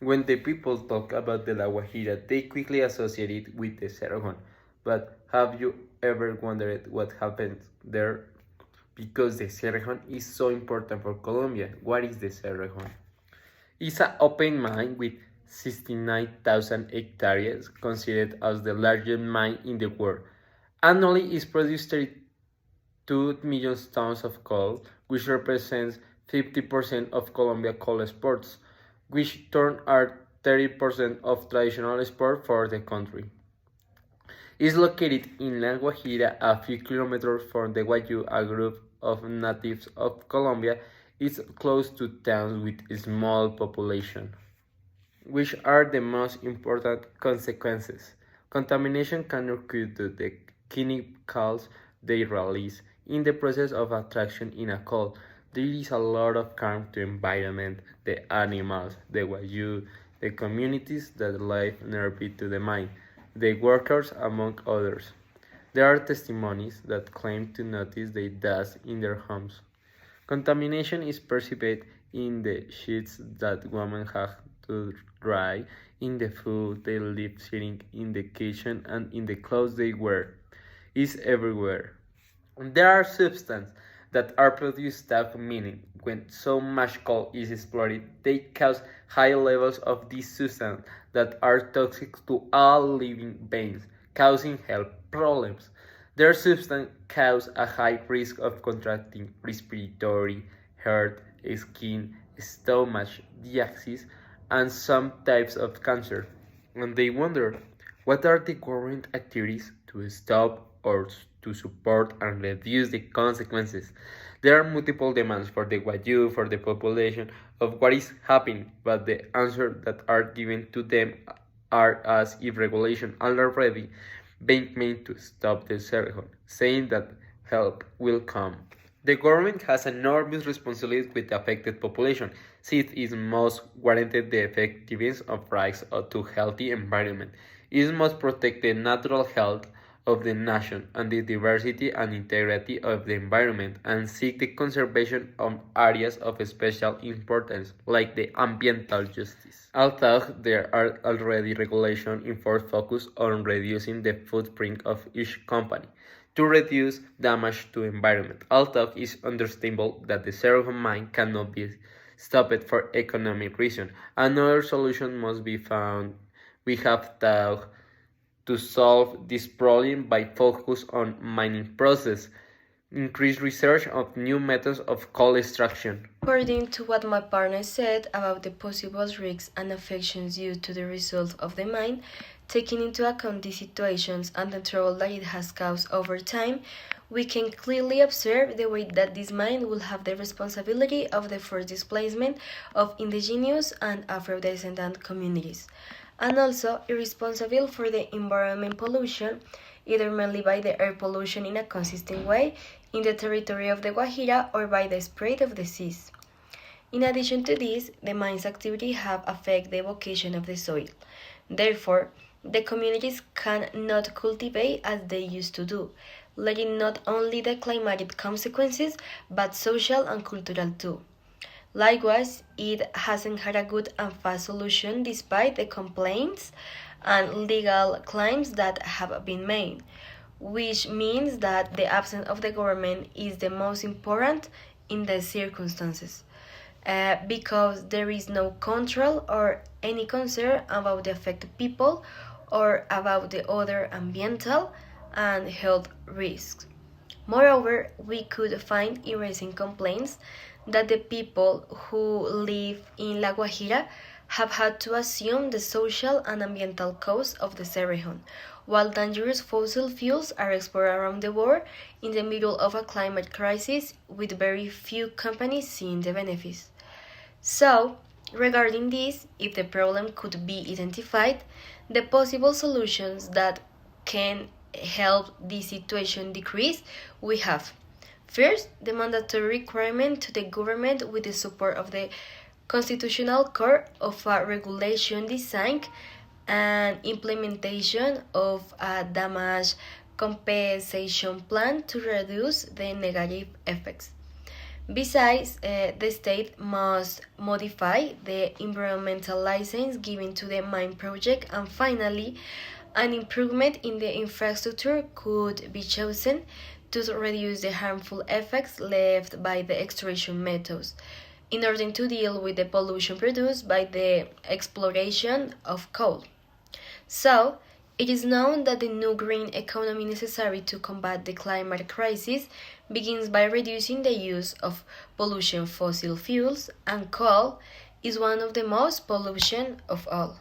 When the people talk about the La Guajira, they quickly associate it with the Cerrejon. But have you ever wondered what happened there? Because the Cerrejon is so important for Colombia. What is the Cerrejon? It's an open mine with 69,000 hectares, considered as the largest mine in the world. Annually, it produces 32 million tons of coal, which represents 50% of Colombia coal exports, which turn are 30% of traditional export for the country. It is located in La Guajira, a few kilometers from the Guayú, a group of natives of Colombia. It's close to towns with a small population. Which are the most important consequences? Contamination can occur due to the chemicals they release in the process of extraction in a coal. There is a lot of harm to the environment, the animals, the wayuu, the communities that live nearby to the mine, the workers, among others. There are testimonies that claim to notice the dust in their homes. Contamination is perceived in the sheets that women have to dry, in the food they live sitting in the kitchen, and in the clothes they wear. It's everywhere. There are substances that are produced without meaning. When so much coal is exploited, they cause high levels of these substances that are toxic to all living beings, causing health problems. Their substances cause a high risk of contracting respiratory, heart, skin, stomach diseases, and some types of cancer. And they wonder, what are the government activities to stop or to support and reduce the consequences? There are multiple demands for the Wayuu, for the population, of what is happening, but the answers that are given to them are as if regulation are already being made to stop the Cerrejon, saying that help will come. The government has enormous responsibility with the affected population, since it must guarantee the effectiveness of rights to healthy environment. It must protect the natural health of the nation and the diversity and integrity of the environment and seek the conservation of areas of special importance like the ambiental justice. Although there are already regulations in force focused on reducing the footprint of each company to reduce damage to environment. Although it is understandable that the Cerro mine cannot be stopped for economic reasons, another solution must be found. We have to solve this problem by focus on mining process, increase research of new methods of coal extraction. According to what my partner said about the possible risks and affections due to the result of the mine, taking into account these situations and the trouble that it has caused over time, we can clearly observe the way that this mine will have the responsibility of the forced displacement of indigenous and Afro-descendant communities, and also irresponsible for the environment pollution, either mainly by the air pollution in a consistent way in the territory of the Guajira or by the spread of disease. In addition to this, the mine's activity have affected the vocation of the soil. Therefore, the communities cannot cultivate as they used to do, letting not only the climatic consequences but social and cultural too. Likewise, it hasn't had a good and fast solution despite the complaints and legal claims that have been made, which means that the absence of the government is the most important in the circumstances. Because there is no control or any concern about the affected people or about the other environmental and health risks. Moreover, we could find in recent complaints that the people who live in La Guajira have had to assume the social and environmental costs of the Cerrejon, while dangerous fossil fuels are exported around the world in the middle of a climate crisis with very few companies seeing the benefits. So, regarding this, if the problem could be identified, the possible solutions that can help this situation decrease we have: first, the mandatory requirement to the government with the support of the Constitutional Court of a regulation design and implementation of a damage compensation plan to reduce the negative effects. Besides, the state must modify the environmental license given to the mine project, and finally, an improvement in the infrastructure could be chosen to reduce the harmful effects left by the extraction methods in order to deal with the pollution produced by the exploration of coal. So, it is known that the new green economy necessary to combat the climate crisis begins by reducing the use of pollution fossil fuels, and coal is one of the most pollution of all.